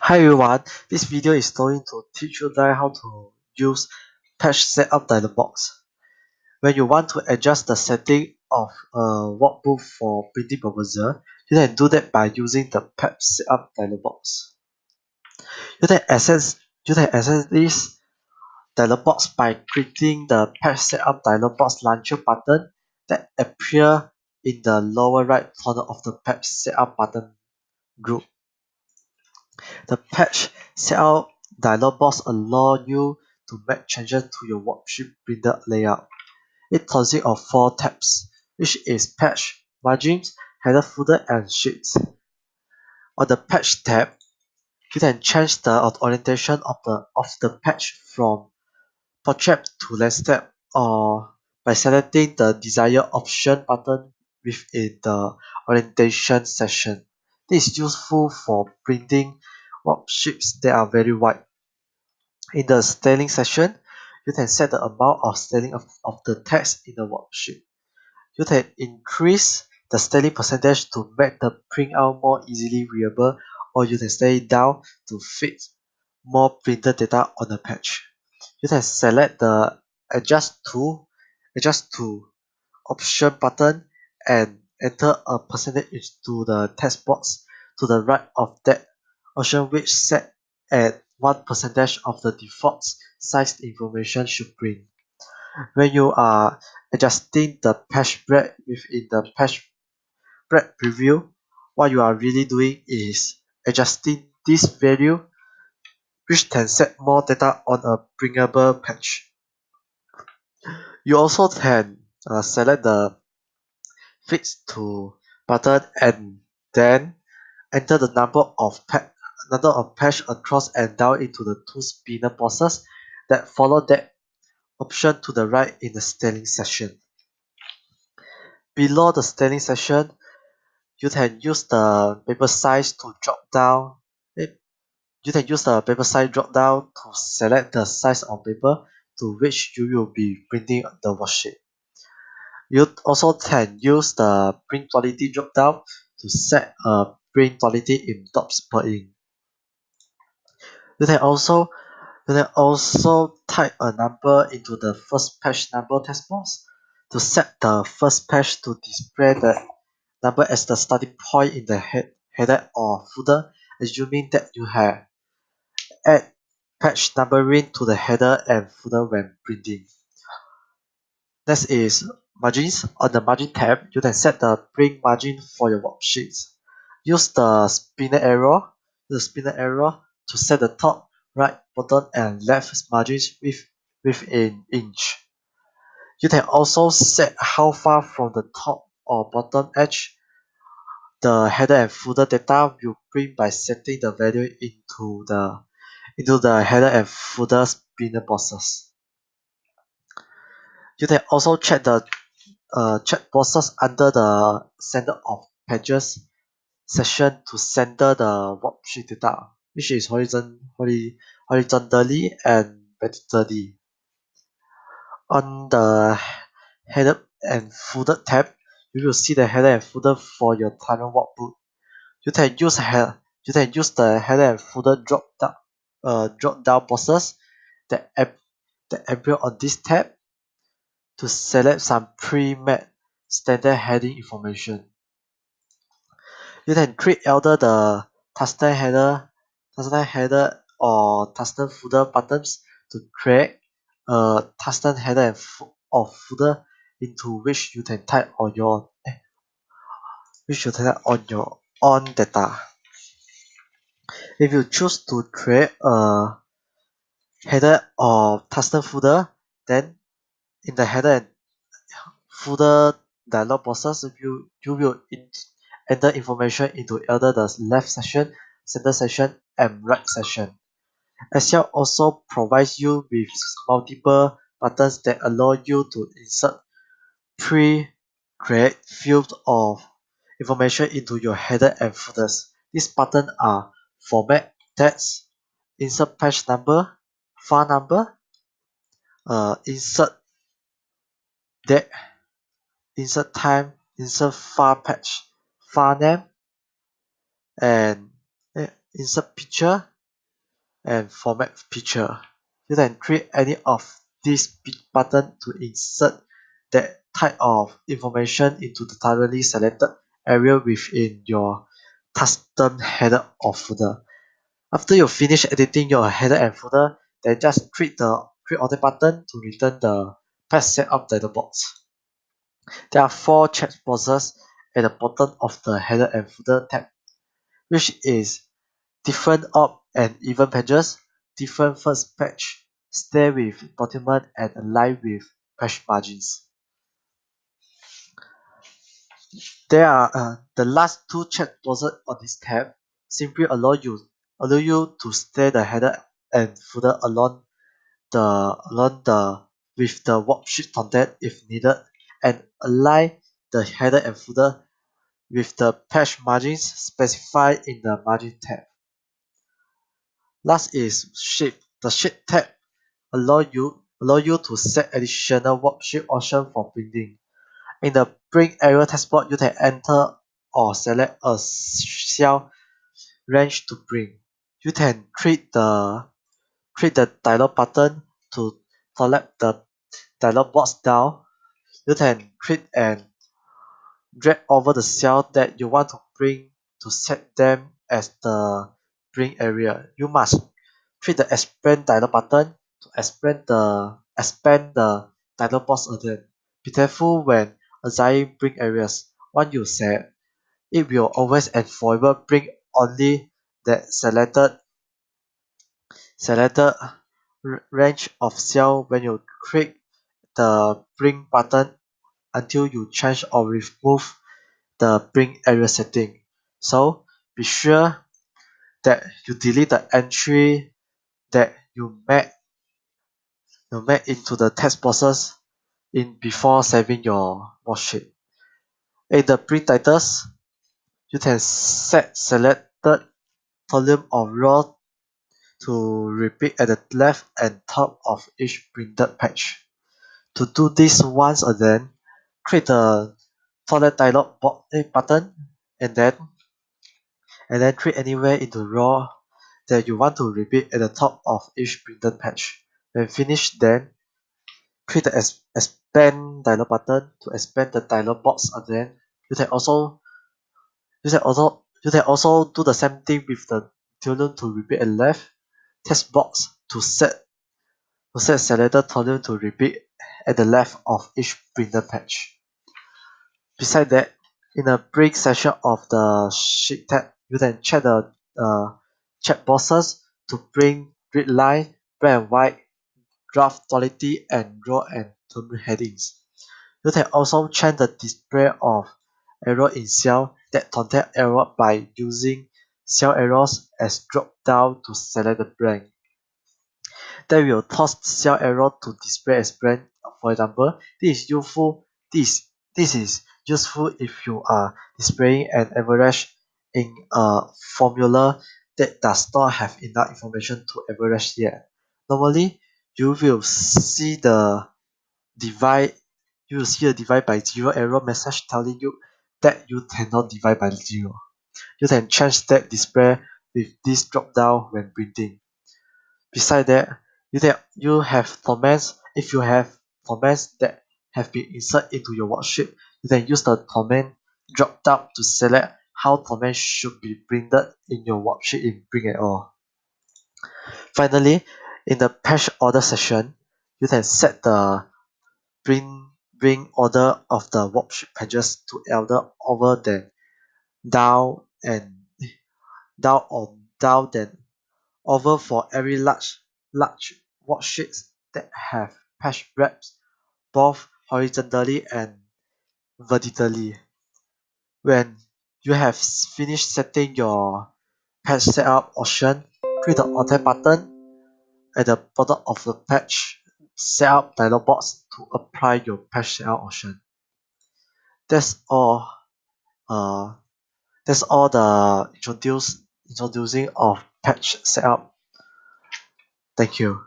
Hi everyone, this video is going to teach you guys how to use patch setup dialog box. When you want to adjust the setting of a workbook for printing purposes, you can do that by using the patch setup dialog box. You can access this dialog box by clicking the patch setup dialog box launcher button that appears in the lower right corner of the patch setup button group. The patch setup dialog box allows you to make changes to your worksheet printer layout. It consists of 4 tabs, which is patch, margins, header, footer, and sheets. On the patch tab, you can change the orientation of the patch from portrait to landscape or by selecting the desired option button within the orientation section. This is useful for printing worksheets that are very wide. In the styling section, you can set the amount of styling of the text in the worksheet. You can increase the styling percentage to make the printout more easily readable, or you can set it down to fit more printed data on the page. You can select the adjust to option button and enter a percentage into the text box to the right of that option, which set at 1% of the default size information should print. When you are adjusting the page breadth within the page breadth preview, what you are really doing is adjusting this value, which can set more data on a printable page. You also can select the fix to button and then enter the number of page across and down into the two spinner boxes that follow that option to the right in the styling section. Below the styling section, you can use the paper size to drop down. You can use the paper size drop down to select the size of paper to which you will be printing the worksheet. You also can use the print quality drop down to set a print quality in dots per ink. You can also type a number into the first page number text box to set the first page to display the number as the starting point in the header or footer, assuming that you have add page numbering to the header and footer when printing. Next is margins. On the margin tab, you can set the print margin for your worksheets. Use the spinner arrow to set the top, right, bottom, and left margins within inch. You can also set how far from the top or bottom edge the header and footer data will print by setting the value into the header and footer spinner boxes. You can also check the check boxes under the center of pages section to center the worksheet data, which is horizontally and vertically. On the header and footer tab, you will see the header and footer for your current workbook. You can use the header and footer drop down boxes that appear on this tab to select some pre-made standard heading information. You can create either the custom header or custom footer buttons to create a custom header or footer into which you can type on your own data. If you choose to create a header or custom footer, then in the header and footer dialog boxes, you will enter information into either the left section, center section, and right section. Excel also provides you with multiple buttons that allow you to insert pre-create fields of information into your header and footers. These buttons are format text, insert page number, file number, insert date, insert time, insert file page, file name, and insert picture, and format picture. You can create any of these big buttons to insert that type of information into the thoroughly selected area within your custom header or footer. After you finish editing your header and footer, then just click the Create Order button to return the page setup dialog box. There are 4 checkboxes at the bottom of the header and footer tab, which is different odd and even pages, different first page, stay with document, and align with page margins. There are the last 2 checkboxes on this tab simply allow you to stay the header and footer along the with the worksheet content if needed, and align the header and footer with the page margins specified in the margin tab. Last is Shape. The Shape tab allow you to set additional worksheet option for printing. In the print area taskbar, you can enter or select a cell range to print. You can click the dialog button to select the dialog box down. You can click and drag over the cell that you want to print to set them as the print area. You must click the expand dialog button to expand the dialog box again. Be careful when assigning print areas. Once you set, it will always and forever print only that selected range of cell when you click the print button until you change or remove the print area setting. So be sure that you delete the entry that you made into the text boxes in before saving your worksheet. In the print titles, you can set selected column or row to repeat at the left and top of each printed page. To do this once again, click the toilet dialog button and then click anywhere in the row that you want to repeat at the top of each printed page. When finished, then click the expand dialog button to expand the dialog box again. You can also do the same thing with the column to repeat at left, text box to set selected column to repeat at the left of each printed page. Beside that, in the break section of the sheet tab, you can check the checkboxes to bring grid line, black and white, draft quality, and row and column headings. You can also change the display of arrow in cell that contain error by using cell arrows as drop down to select the blank. Then we will toss cell arrow to display as blank. For example, this is useful if you are displaying an average in a formula that does not have enough information to average yet. Normally, you will see the divide by zero error message telling you that you cannot divide by zero. You can change that display with this drop down when printing. Beside that, you have comments. If you have comments that have been inserted into your worksheet, you can use the comment drop down to select how comments should be printed in your worksheet in Print and All. Finally, in the page order section, you can set the bring order of the worksheet pages to elder over than down and down or down then over for every large worksheets that have page breadths both horizontally and vertically. When you have finished setting your page setup option, click the OK button at the bottom of the page setup dialog box to apply your page setup option. That's all. Uh, that's all the introducing of page setup. Thank you.